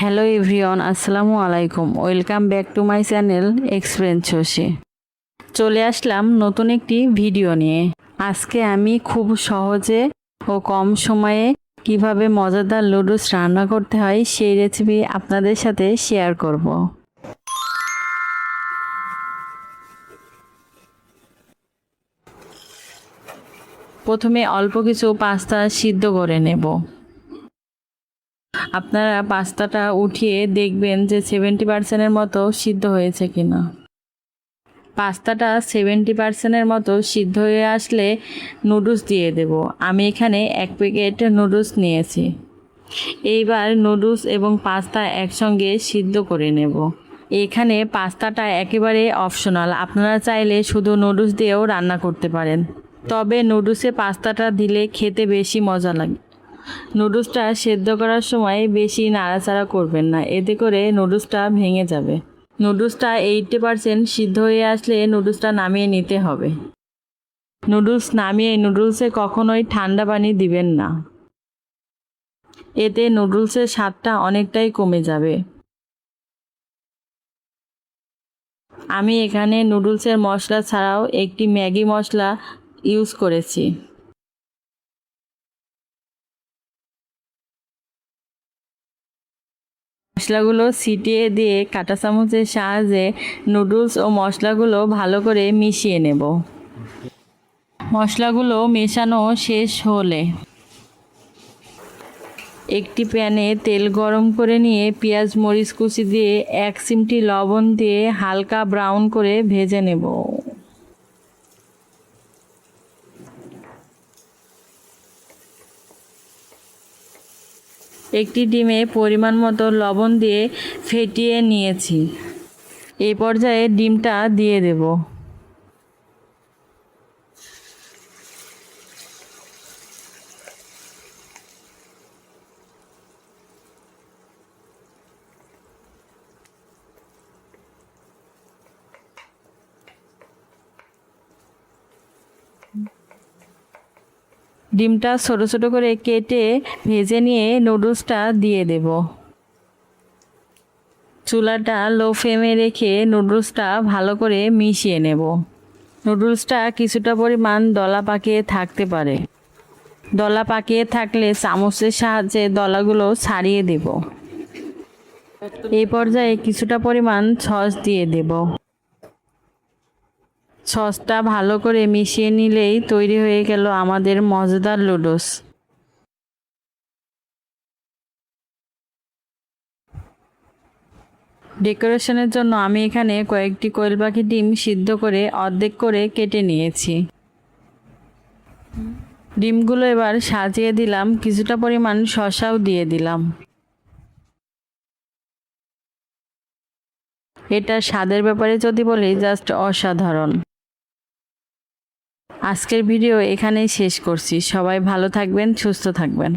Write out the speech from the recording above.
Hello everyone, আসসালামু আলাইকুম। Welcome back to my channel experience Shashi. চলে আসলাম নতুন একটি ভিডিও নিয়ে। আজকে আমি খুব সহজে ও কম সময়ে কিভাবে মজাদার নুডলস রান্না করতে হয় সেই রেসিপি আপনাদের সাথে শেয়ার করব। প্রথমে অল্প কিছু পাস্তা সিদ্ধ করে নেব। আপনারা পাস্তাটা উঠিয়ে দেখবেন যে 70% মতো সিদ্ধ হয়েছে কিনা। পাস্তাটা 70% মতো সিদ্ধ হয়ে আসলে নুডলস দিয়ে দেব। আমি এখানে 1 প্যাকেট নুডলস নিয়েছি। এইবার নুডলস এবং পাস্তা একসঙ্গে সিদ্ধ করে নেব। এখানে পাস্তাটা একেবারে অপশনাল, আপনারা চাইলে শুধু নুডলস দিয়েও রান্না করতে পারেন, তবে নুডলসে পাস্তাটা দিলে খেতে বেশি মজা লাগে। নুডলসটা সেদ্ধ করার সময় বেশি নাড়াচাড়া করবেন না, এতে করে নুডলসটা ভেঙে যাবে। নুডলসটা 80% সিদ্ধ হয়ে আসলে নুডলসটা নামিয়ে নিতে হবে। নুডলস নামিয়ে নুডলসে কখনোই ঠান্ডা পানি দিবেন না, এতে নুডলসের স্বাদটা অনেকটাই কমে যাবে। আমি এখানে নুডলসের মশলা ছাড়াও একটি ম্যাগি মশলা ইউজ করেছি। মশলাগুলো ছিটিয়ে দিয়ে কাঁটা চামচের সাহায্যে নুডলস ও মশলাগুলো ভালো করে মিশিয়ে নেব। মশলাগুলো মেশানো শেষ হলে একটি প্যানে তেল গরম করে নিয়ে পেঁয়াজ মরিচ কুচি দিয়ে 1 চিমটি লবণ দিয়ে হালকা ব্রাউন করে ভেজে নেব। একটি ডিমে পরিমাণ মতো লবণ দিয়ে ফেটিয়ে নিয়েছি। এই পর্যায়ে ডিমটা দিয়ে দেব। ডিমটা ছোট ছোট করে কেটে ভেজে নিয়ে নুডলসটা দিয়ে দেব। চুলাটা লো ফ্লেমে রেখে নুডলসটা ভালো করে মিশিয়ে নেব। নুডলসটা কিছুটা পরিমাণ দলা পাকিয়ে থাকতে পারে। দলা পাকিয়ে থাকলে চামচের সাহায্যে দলাগুলো ছাড়িয়ে দেব। এই পর্যায়ে কিছুটা পরিমাণ সস দিয়ে দেব। সসটা ভালো করে মিশিয়ে নিলেই তৈরি হয়ে গেল আমাদের মজাদার নুডলস। ডেকোরেশনের জন্য আমি এখানে কয়েকটি কোয়েল পাখি ডিম সিদ্ধ করে অর্ধেক করে কেটে নিয়েছি। ডিমগুলো এবার সাজিয়ে দিলাম, কিছুটা পরিমাণ শসাও দিয়ে দিলাম। এটা স্বাদের ব্যাপারে যদি বলি, জাস্ট অসাধারণ। আজকের ভিডিও এখানেই শেষ করছি। সবাই ভালো থাকবেন, সুস্থ থাকবেন।